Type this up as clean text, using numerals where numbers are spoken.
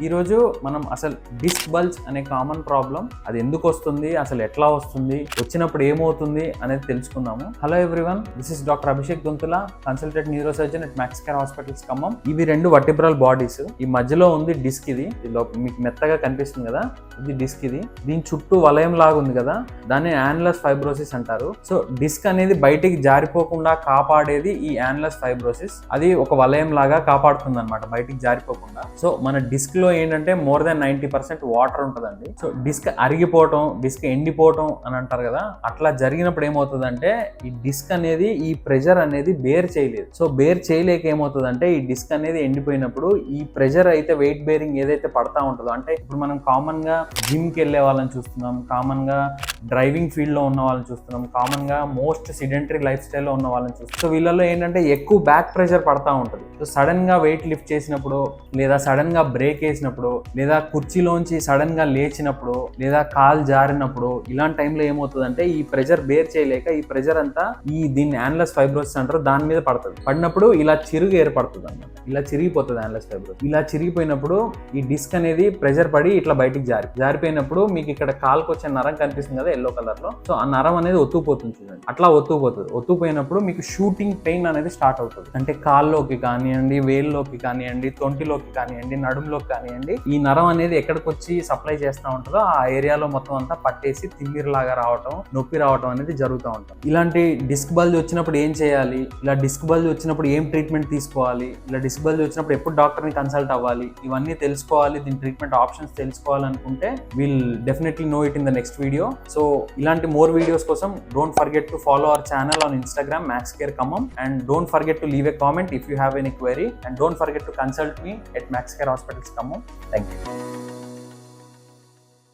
ఈ రోజు మనం అసలు డిస్క్ బల్జ్ అనే కామన్ ప్రాబ్లం అది ఎందుకు వస్తుంది, అసలు ఎట్లా వస్తుంది, వచ్చినప్పుడు ఏమవుతుంది అనేది తెలుసుకుందాము. Hello everyone, this is doctor Abhishek Donthula, consultant neuro surgeon at max care hospitals Khammam. ఇవి రెండు వర్టిబ్రల్ బాడీస్. ఈ మధ్యలో ఉంది డిస్క్. ఇది మీకు మెత్తగా కనిపిస్తుంది కదా, ఇది డిస్క్. ఇది దీని చుట్టూ వలయం లాగా ఉంది కదా, దాన్ని యాన్యులస్ ఫైబ్రోసిస్ అంటారు. సో డిస్క్ అనేది బయటికి జారిపోకుండా కాపాడేది ఈ యాన్యులస్ ఫైబ్రోసిస్. అది ఒక వలయం లాగా కాపాడుతుంది అనమాట, బయటికి జారిపోకుండా. సో మన డిస్క్ లో ఏంటంటే మోర్ దాన్ 90% వాటర్ ఉంటుందండి. సో డిస్క్ అరిగిపోవటం, డిస్క్ ఎండిపోవటం అని అంటారు కదా, అట్లా జరిగినప్పుడు ఏమవుతుందంటే ఈ డిస్క్ అనేది ఈ ప్రెషర్ అనేది బేర్ చేయలేదు. సో బేర్ చేయలేక ఏమవుతుందంటే ఈ డిస్క్ అనేది ఎండిపోయినప్పుడు ఈ ప్రెషర్ అయితే వెయిట్ బేరింగ్ ఏదైతే పడతా ఉంటుందో, అంటే ఇప్పుడు మనం కామన్ గా జిమ్ కి వెళ్ళే వాళ్ళని చూస్తున్నాం, కామన్ గా డ్రైవింగ్ ఫీల్డ్ లో ఉన్న వాళ్ళని చూస్తున్నాం, కామన్ గా మోస్ట్ సిడెంటరీ లైఫ్ స్టైల్ లో ఉన్న వాళ్ళని చూస్తున్నాం. సో వీళ్ళలో ఏంటంటే ఎక్కువ బ్యాక్ ప్రెషర్ పడతా ఉంటుంది. సో సడన్ గా వెయిట్ లిఫ్ట్ చేసినప్పుడు, లేదా సడన్ గా బ్రేక్ వేసినప్పుడు, లేదా కుర్చీలోంచి సడన్ గా లేచినప్పుడు, లేదా కాలు జారినప్పుడు, ఇలాంటి టైంలో ఏమవుతుందంటే ఈ ప్రెషర్ బేర్ చేయలేక ఈ ప్రెషర్ అంతా దీన్ని యాన్యులస్ ఫైబ్రోసిస్ అంటారు, దాని మీద పడుతుంది. పడినప్పుడు ఇలా చిరుగు ఏర్పడుతుంది అన్నమాట, ఇలా చిరిగిపోతుంది యాన్యులస్ ఫైబ్రోసిస్. ఇలా చిరిగిపోయినప్పుడు ఈ డిస్క్ అనేది ప్రెషర్ పడి ఇట్లా బయటికి జారిపోయినప్పుడు మీకు ఇక్కడ కాలుకు వచ్చే నరం కనిపిస్తుంది కదా ఎల్లో కలర్ లో. సో ఆ నరం అనేది ఒత్తుకుపోతుంది చూడండి, అట్లా ఒత్తుకుపోయినప్పుడు మీకు షూటింగ్ పెయిన్ అనేది స్టార్ట్ అవుతుంది. అంటే కాల్లోకి కానివ్వండి, వేల్లోకి కానివ్వండి, తొంటిలోకి కానివ్వండి, నడుములోకి కానివ్వండి, ఈ నరం అనేది ఎక్కడికి వచ్చి సప్లై చేస్తూ ఉంటుందో ఆ ఏరియాలో మొత్తం అంతా పట్టేసి తిమ్మిరిలాగా రావటం, నొప్పి రావటం అనేది జరుగుతూ ఉంటుంది. ఇలాంటి డిస్క్ బల్జ్ వచ్చినప్పుడు ఏం చేయాలి, ఇలా డిస్క్ బల్జ్ వచ్చినప్పుడు ఏం ట్రీట్మెంట్ తీసుకోవాలి, ఇలా డిస్క్ బల్జ్ వచ్చినప్పుడు ఎప్పుడు డాక్టర్ని కన్సల్ట్ అవ్వాలి, ఇవన్నీ తెలుసుకోవాలి, దీని ట్రీట్మెంట్ ఆప్షన్స్ తెలుసుకోవాలనుకుంటే will definitely know it in the next video. So ఇలాంటి మోర్ వీడియోస్ కోసం don't forget to follow our channel on Instagram Max Care Khammam, and don't forget to leave a comment if you have any query, and don't forget to consult me at Max Care Hospitals Khammam. Thank you.